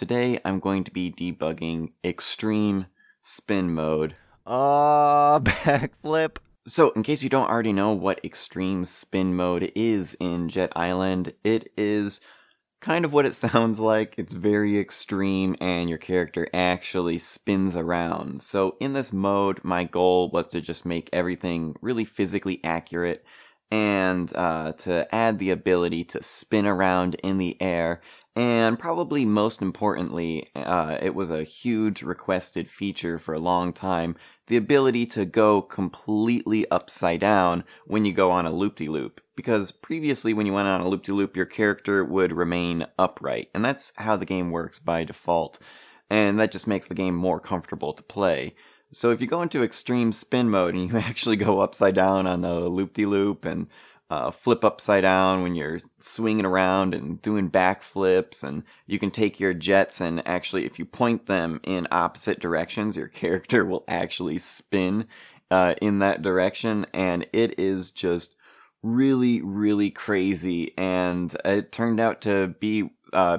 Today I'm going to be debugging extreme spin mode. Backflip. So in case you don't already know what extreme spin mode is in Jet Island, it is kind of what it sounds like. It's very extreme and your character actually spins around. So in this mode, my goal was to just make everything really physically accurate and to add the ability to spin around in the air. And probably most importantly, it was a huge requested feature for a long time, the ability to go completely upside down when you go on a loop-de-loop. Because previously when you went on a loop-de-loop, your character would remain upright, and that's how the game works by default, and that just makes the game more comfortable to play. So if you go into extreme spin mode and you actually go upside down on the loop-de-loop and flip upside down when you're swinging around and doing backflips, and you can take your jets and actually, if you point them in opposite directions, your character will actually spin in that direction, and it is just really, really crazy. And it turned out to be the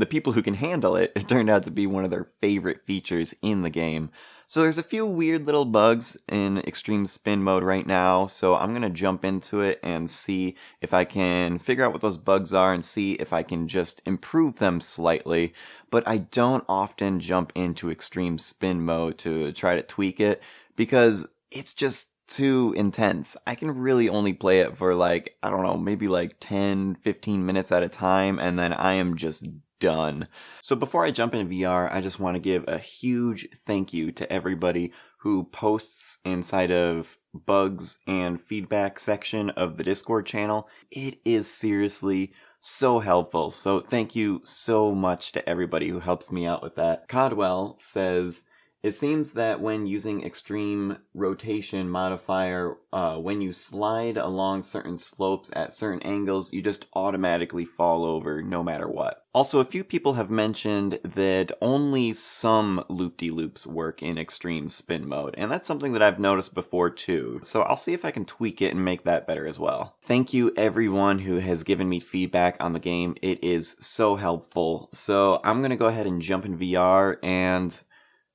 people who can handle it, it turned out to be one of their favorite features in the game. So there's a few weird little bugs in extreme spin mode right now, so I'm going to jump into it and see if I can figure out what those bugs are and see if I can just improve them slightly. But I don't often jump into extreme spin mode to try to tweak it because it's just too intense. I can really only play it for I don't know, maybe 10, 15 minutes at a time, and then I am just done. So before I jump into VR, I just want to give a huge thank you to everybody who posts inside of bugs and feedback section of the Discord channel. It is seriously so helpful. So thank you so much to everybody who helps me out with that. Codwell says, it seems that when using extreme rotation modifier, when you slide along certain slopes at certain angles, you just automatically fall over no matter what. Also, a few people have mentioned that only some loop-de-loops work in extreme spin mode, and that's something that I've noticed before too. So I'll see if I can tweak it and make that better as well. Thank you everyone who has given me feedback on the game. It is so helpful. So I'm gonna go ahead and jump in VR, and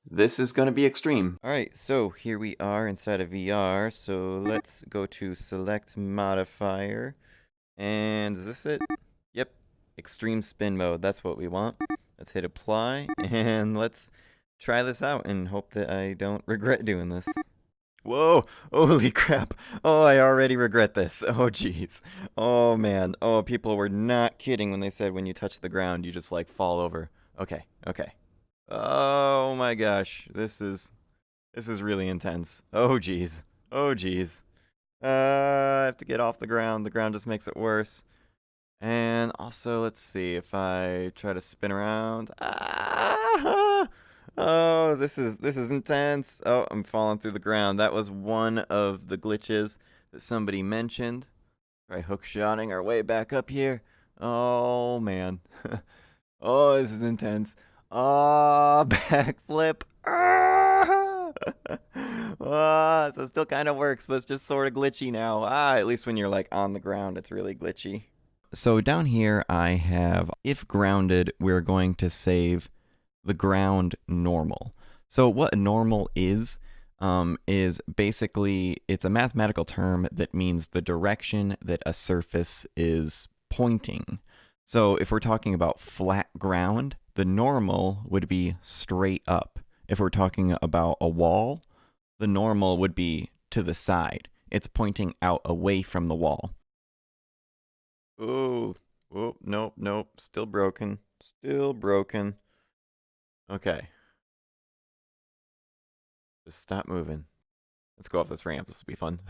this is going to be extreme. Alright, so here we are inside of VR. So let's go to select modifier. And is this it? Yep. Extreme spin mode. That's what we want. Let's hit apply. And let's try this out and hope that I don't regret doing this. Whoa! Holy crap! Oh, I already regret this. Oh, jeez. Oh, man. Oh, people were not kidding when they said when you touch the ground, you just fall over. Okay, okay. Oh my gosh, this is really intense. Oh geez. Oh geez. I have to get off the ground. The ground just makes it worse. And also, let's see if I try to spin around. Ah! Oh, this is intense. Oh, I'm falling through the ground. That was one of the glitches that somebody mentioned. Try hookshotting our way back up here. Oh man. Oh, this is intense. Backflip. So it still kind of works, but it's just sort of glitchy now. At least when you're on the ground, it's really glitchy. So down here, I have, if grounded, we're going to save the ground normal. So what a normal is basically, it's a mathematical term that means the direction that a surface is pointing. So if we're talking about flat ground, the normal would be straight up. If we're talking about a wall, the normal would be to the side. It's pointing out away from the wall. Oh, nope, nope. Still broken. Still broken. Okay. Just stop moving. Let's go off this ramp. This will be fun.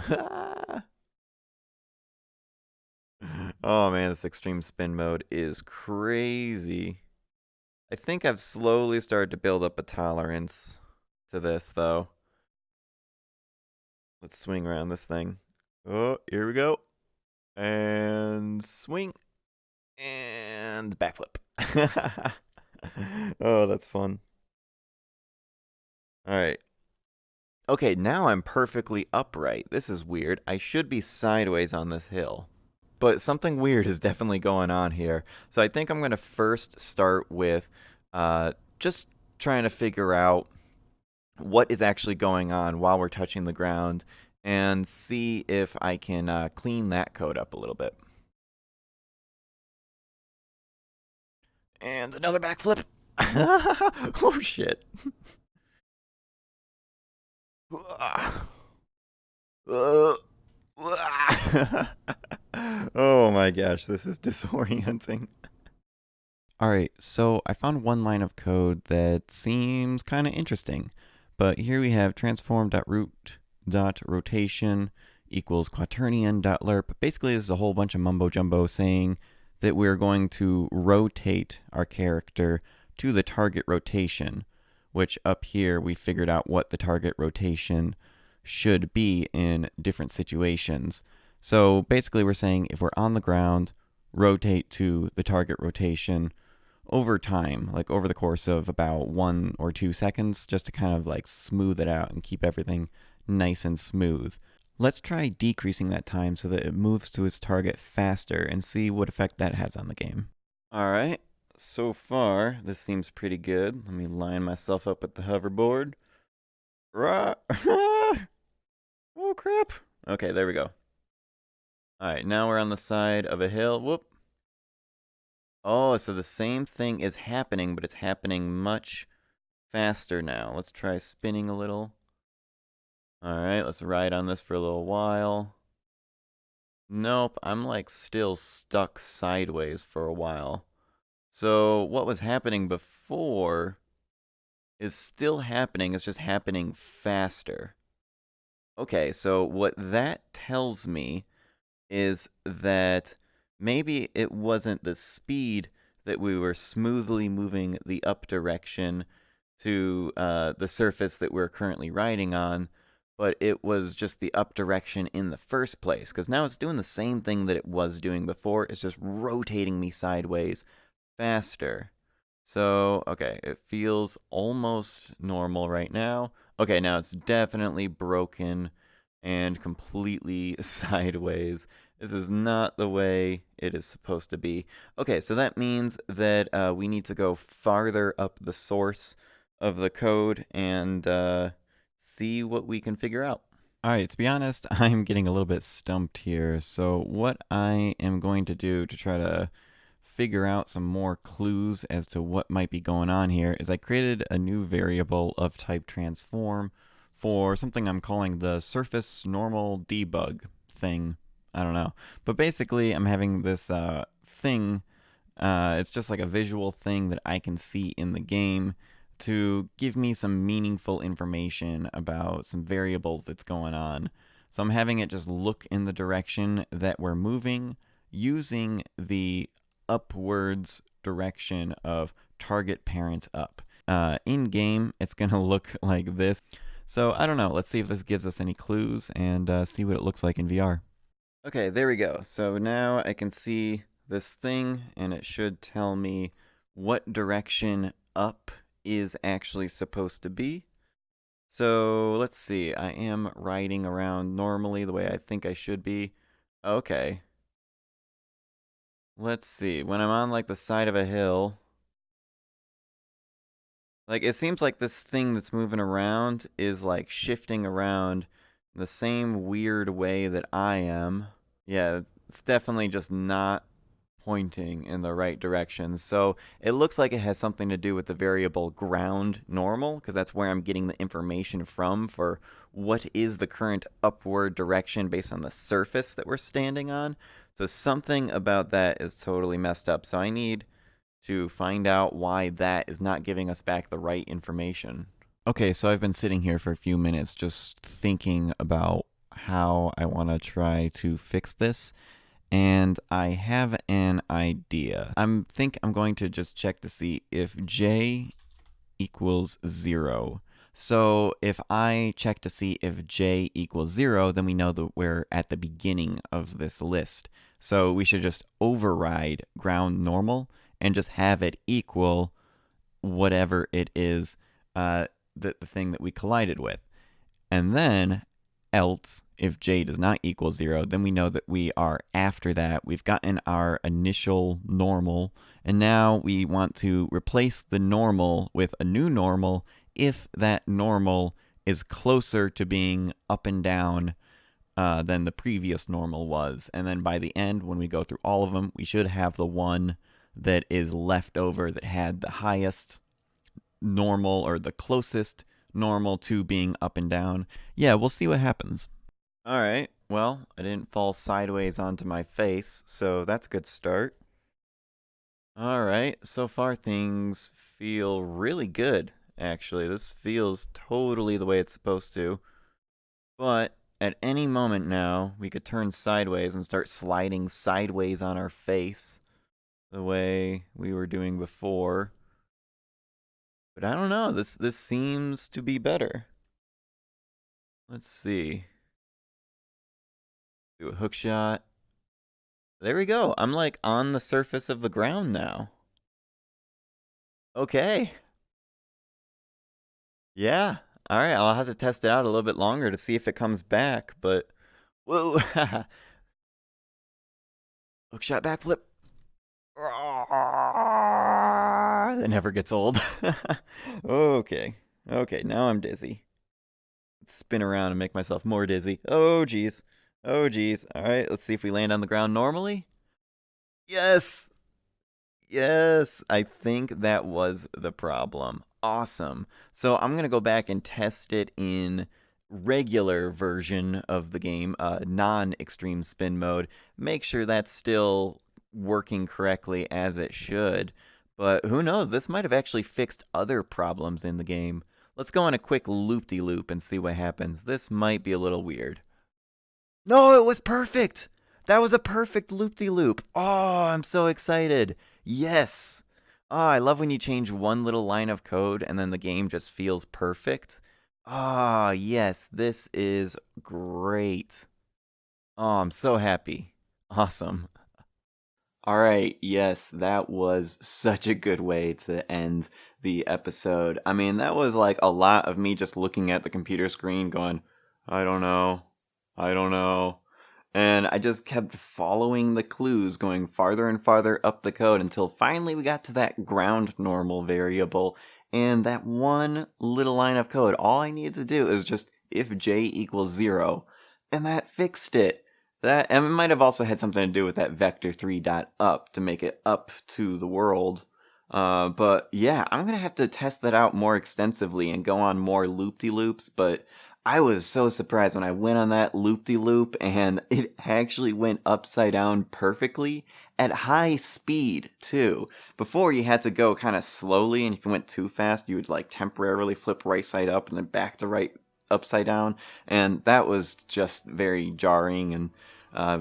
Oh man, this extreme spin mode is crazy. I think I've slowly started to build up a tolerance to this, though. Let's swing around this thing. Oh, here we go. And swing. And backflip. Oh, that's fun. Alright. Okay, now I'm perfectly upright. This is weird. I should be sideways on this hill. but something weird is definitely going on here. So I think I'm going to first start with just trying to figure out what is actually going on while we're touching the ground and see if I can clean that code up a little bit. And another backflip. Oh, shit. Oh my gosh, this is disorienting. Alright, so I found one line of code that seems kind of interesting. But here we have transform.root.rotation equals quaternion.lerp. Basically, this is a whole bunch of mumbo jumbo saying that we're going to rotate our character to the target rotation, which up here we figured out what the target rotation should be in different situations. So basically, we're saying if we're on the ground, rotate to the target rotation over time, like over the course of about 1 or 2 seconds, just to kind of like smooth it out and keep everything nice and smooth. Let's try decreasing that time so that it moves to its target faster and see what effect that has on the game. Alright, so far this seems pretty good. Let me line myself up with the hoverboard. Oh crap. Okay, there we go. Alright, now we're on the side of a hill. Whoop. Oh, so the same thing is happening, but it's happening much faster now. Let's try spinning a little. Alright, let's ride on this for a little while. Nope, I'm like still stuck sideways for a while. So what was happening before is still happening, it's just happening faster. Okay, so what that tells me is that maybe it wasn't the speed that we were smoothly moving the up direction to the surface that we're currently riding on, but it was just the up direction in the first place, because now it's doing the same thing that it was doing before. It's just rotating me sideways faster. So, okay, it feels almost normal right now. Okay, now it's definitely broken and completely sideways. This is not the way it is supposed to be. Okay, so that means that we need to go farther up the source of the code and see what we can figure out. Alright, to be honest, I'm getting a little bit stumped here. So what I am going to do to try to figure out some more clues as to what might be going on here is I created a new variable of type transform for something I'm calling the surface normal debug thing. I don't know. But basically, I'm having this thing. It's just like a visual thing that I can see in the game to give me some meaningful information about some variables that's going on. So I'm having it just look in the direction that we're moving using the upwards direction of target parent up. In game, it's going to look like this. So I don't know. Let's see if this gives us any clues and see what it looks like in VR. Okay, there we go. So now I can see this thing, and it should tell me what direction up is actually supposed to be. So let's see. I am riding around normally the way I think I should be. Okay. Let's see. When I'm on like the side of a hill, like it seems like this thing that's moving around is like shifting around the same weird way that I am. Yeah, it's definitely just not pointing in the right direction. So it looks like it has something to do with the variable ground normal, because that's where I'm getting the information from for what is the current upward direction based on the surface that we're standing on. So something about that is totally messed up. So I need to find out why that is not giving us back the right information. Okay, so I've been sitting here for a few minutes just thinking about how I want to try to fix this, and I have an idea. I think I'm going to just check to see if j equals 0. So if I check to see if j equals 0, then we know that we're at the beginning of this list. So we should just override ground normal and just have it equal whatever it is, the thing that we collided with. And then else if j does not equal 0, then we know that we are after that. We've gotten our initial normal, and now we want to replace the normal with a new normal if that normal is closer to being up and down than the previous normal was. And then by the end, when we go through all of them, we should have the one that is left over that had the highest normal or the closest normal to being up and down. Yeah, we'll see what happens. All right, well, I didn't fall sideways onto my face, so that's a good start. All right, so far things feel really good, actually. This feels totally the way it's supposed to. But at any moment now, we could turn sideways and start sliding sideways on our face the way we were doing before. But I don't know, this seems to be better. Let's see. Do a hook shot. There we go. I'm like on the surface of the ground now. Okay. Yeah. All right, I'll have to test it out a little bit longer to see if it comes back, but whoa. Hook shot backflip. That never gets old. Okay. Okay, now I'm dizzy. Let's spin around and make myself more dizzy. Oh, geez. Oh, geez. All right, let's see if we land on the ground normally. Yes! Yes! I think that was the problem. Awesome. So I'm going to go back and test it in regular version of the game, non-extreme spin mode. Make sure that's still working correctly as it should. But who knows? This might have actually fixed other problems in the game. Let's go on a quick loop-de-loop and see what happens. This might be a little weird. No, it was perfect! That was a perfect loop-de-loop. Oh, I'm so excited. Yes! Oh, I love when you change one little line of code and then the game just feels perfect. Ah, yes, this is great. Oh, I'm so happy. Awesome. All right, yes, that was such a good way to end the episode. I mean, that was like a lot of me just looking at the computer screen going, I don't know. And I just kept following the clues, going farther and farther up the code until finally we got to that ground normal variable. And that one little line of code, all I needed to do is just if j equals 0. And that fixed it. And it might have also had something to do with that vector 3.up to make it up to the world. But yeah, I'm going to have to test that out more extensively and go on more loop-de-loops, but I was so surprised when I went on that loop-de-loop and it actually went upside down perfectly at high speed too. Before you had to go kind of slowly, and if you went too fast, you would like temporarily flip right side up and then back to right upside down, and that was just very jarring and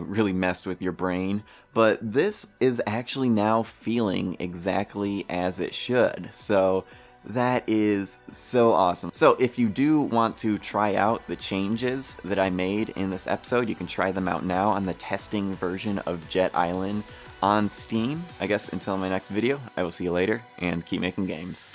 really messed with your brain. But this is actually now feeling exactly as it should. So that is so awesome. So if you do want to try out the changes that I made in this episode, you can try them out now on the testing version of Jet Island on Steam. I guess until my next video, I will see you later, and keep making games.